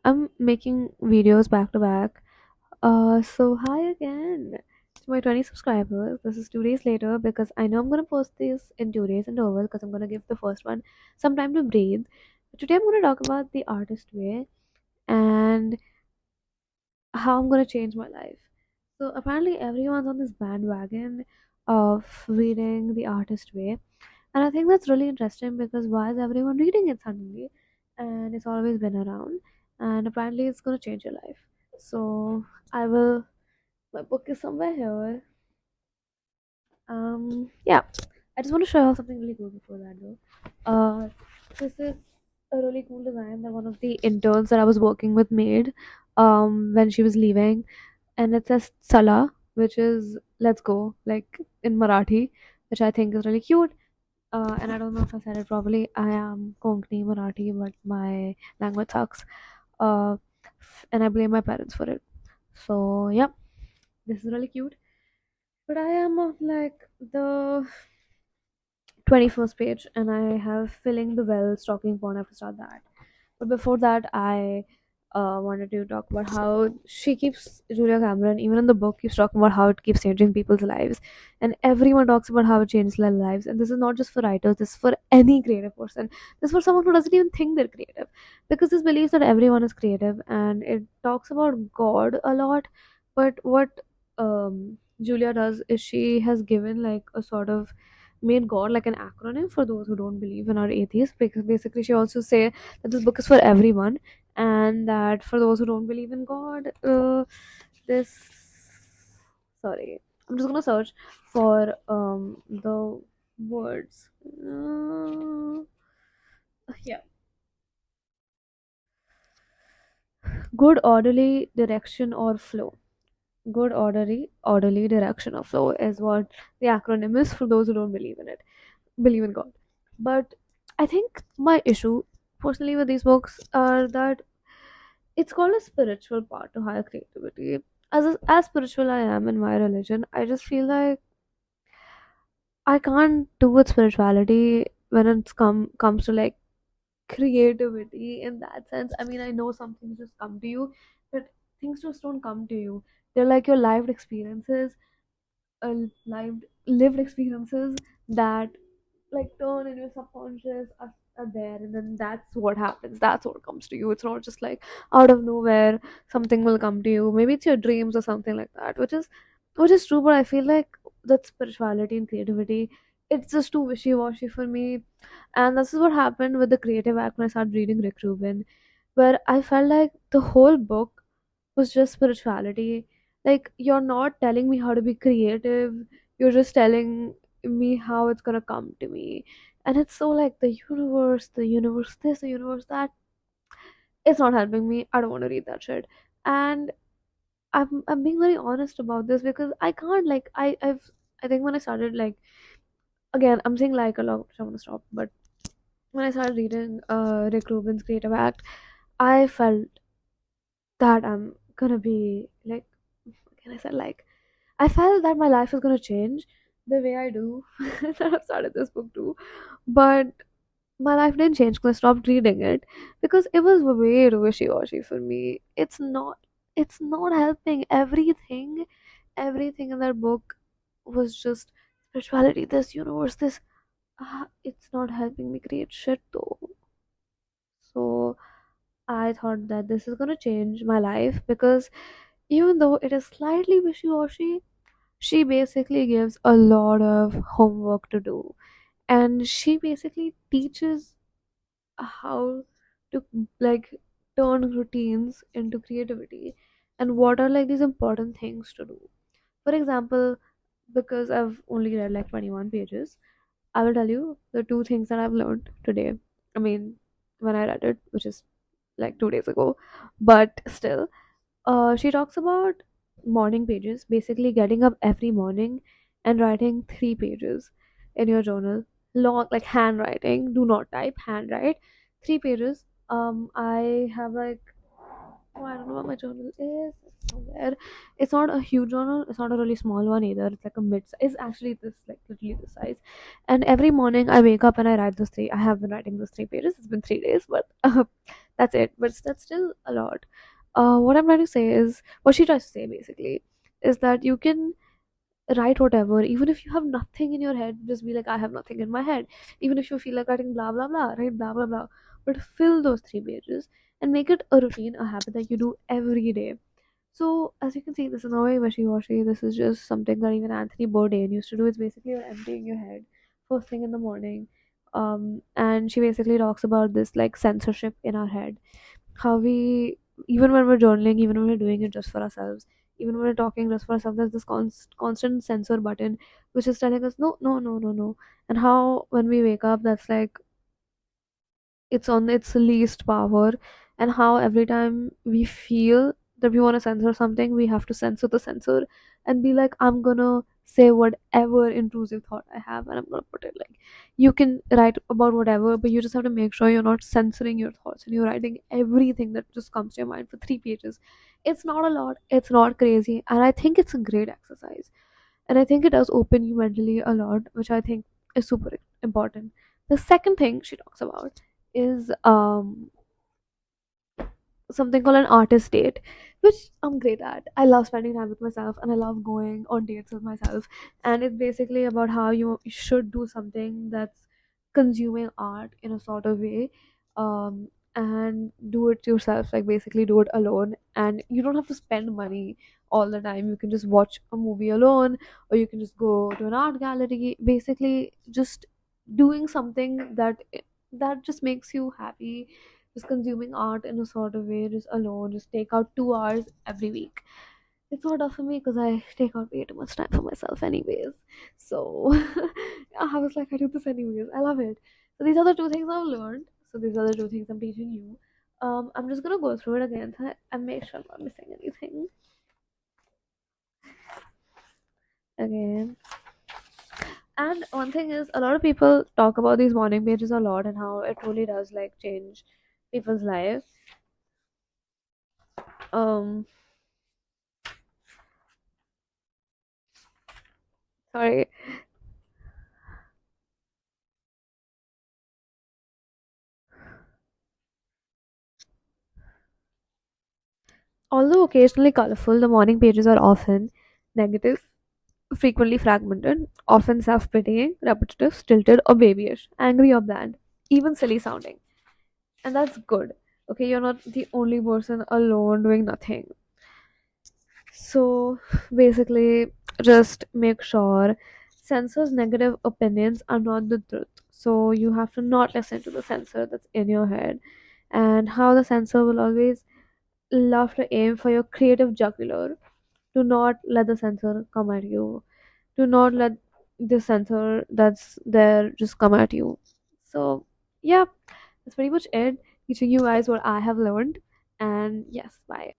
I'm making videos back to back. So hi again to my 20 subscribers. This is 2 days later because I know I'm gonna post this in 2 days and over because I'm gonna give the first one some time to breathe. But today I'm gonna talk about the artist way and how I'm gonna change my life. So apparently everyone's on this bandwagon of reading the artist way, and I think that's really interesting because why is everyone reading it suddenly? And it's always been around, and apparently it's gonna change your life. So I will. My book is somewhere here. Yeah. I just want to show you something really cool before that though. This is a really cool design that one of the interns that I was working with made when she was leaving, and it says Sala, which is let's go, like in Marathi, which I think is really cute. And I don't know if I said it properly. I am Konkani Marathi, but my language sucks. Uh, and I blame my parents for it. So yeah, this is really cute. But I am of like the 21st page, and I have filling the well stalking porn. I have to start that. But before that, I wanted to talk about how she keeps Julia Cameron, even in the book, keeps talking about how it keeps changing people's lives, and everyone talks about how it changes their lives. And this is not just for writers; this is for any creative person. This is for someone who doesn't even think they're creative, because this believes that everyone is creative, and it talks about God a lot. But what Julia does is she has given like a sort of made God like an acronym for those who don't believe and are atheists, because basically she also say that this book is for everyone, and that for those who don't believe in God, this sorry, I'm just gonna search for the words. Yeah, good orderly direction or flow. Good orderly direction or flow is what the acronym is for those who don't believe in it, believe in God. But I think my issue personally with these books are that it's called a spiritual part to higher creativity. As spiritual I am in my religion, I just feel like I can't do with spirituality when comes to like creativity in that sense. I mean, I know some things just come to you, but things just don't come to you. They're like your lived experiences that like turn in your subconscious are there, and then that's what happens, that's what comes to you. It's not just like out of nowhere something will come to you. Maybe it's your dreams or something like that, which is true, but I feel like that spirituality and creativity, it's just too wishy-washy for me. And this is what happened with the creative act when I started reading Rick Rubin, where I felt like the whole book was just spirituality. Like, you're not telling me how to be creative, you're just telling me how it's gonna come to me. And it's so like the universe this, the universe that. It's not helping me. I don't want to read that shit. And I'm being very honest about this because I can't like I think when I started like, again I'm saying like a lot, which I want to stop, but when I started reading Rick Rubin's Creative Act, I felt that I'm gonna be like, what can I say, like, I felt that my life is gonna change the way I do that I've started this book too. But my life didn't change because I stopped reading it because it was way too wishy-washy for me. It's not helping. Everything in that book was just spirituality, this universe, this it's not helping me create shit though. So I thought that this is gonna change my life because even though it is slightly wishy-washy, she basically gives a lot of homework to do, and she basically teaches how to like turn routines into creativity, and what are like these important things to do. For example, because I've only read like 21 pages, I will tell you the two things that I've learned today. I mean, when I read it, which is like 2 days ago, but still, she talks about morning pages, basically getting up every morning and writing 3 pages in your journal. Long, like handwriting, do not type, handwrite 3 pages. I have like, oh, I don't know what my journal is. It's somewhere. It's not a huge journal. It's not a really small one either. It's like a mid. It's actually this like literally this size. And every morning I wake up and I write those three. I have been writing those 3 pages. It's been 3 days, but That's it. But that's still a lot. What I'm trying to say is, what she tries to say basically is that you can write whatever, even if you have nothing in your head. Just be like, I have nothing in my head. Even if you feel like writing blah blah blah, write blah blah blah. But fill those 3 pages and make it a routine, a habit that you do every day. So as you can see, this is not very wishy-washy. This is just something that even Anthony Bourdain used to do. It's basically you're emptying your head first thing in the morning. And she basically talks about this like censorship in our head. How we, even when we're journaling, even when we're doing it just for ourselves, even when we're talking just for ourselves, there's this constant censor button which is telling us no, no, no, no, no. And how when we wake up, that's like it's on its least power, and how every time we feel that we want to censor something, we have to censor the censor and be like, I'm gonna say whatever intrusive thought I have and I'm gonna put it. Like, you can write about whatever, but you just have to make sure you're not censoring your thoughts and you're writing everything that just comes to your mind for 3 pages. It's not a lot, it's not crazy, and I think it's a great exercise, and I think it does open you mentally a lot, which I think is super important. The second thing she talks about is something called an artist date, which I'm great at. I love spending time with myself and I love going on dates with myself. And it's basically about how you should do something that's consuming art in a sort of way, and do it yourself, like basically do it alone. And you don't have to spend money all the time. You can just watch a movie alone, or you can just go to an art gallery. Basically, just doing something that just makes you happy, just consuming art in a sort of way, just alone. Just take out 2 hours every week. It's not tough for me because I take out way too much time for myself, anyways. So I was like, I do this anyways. I love it. So these are the 2 things I've learned. So these are the 2 things I'm teaching you. I'm just gonna go through it again and make sure I'm not missing anything. Again. And one thing is, a lot of people talk about these morning pages a lot and how it really does like change people's life. Um, Sorry. Although occasionally colorful, the morning pages are often negative, frequently fragmented, often self pitying, repetitive, stilted, or babyish, angry or bland, even silly sounding. And that's good. Okay, you're not the only person alone doing nothing. So basically, just make sure censors' negative opinions are not the truth. So you have to not listen to the censor that's in your head, and how the censor will always love to aim for your creative jugular. Do not let the censor come at you. Do not let the censor that's there just come at you. So yeah, that's pretty much it. Teaching you guys what I have learned. And yes, bye.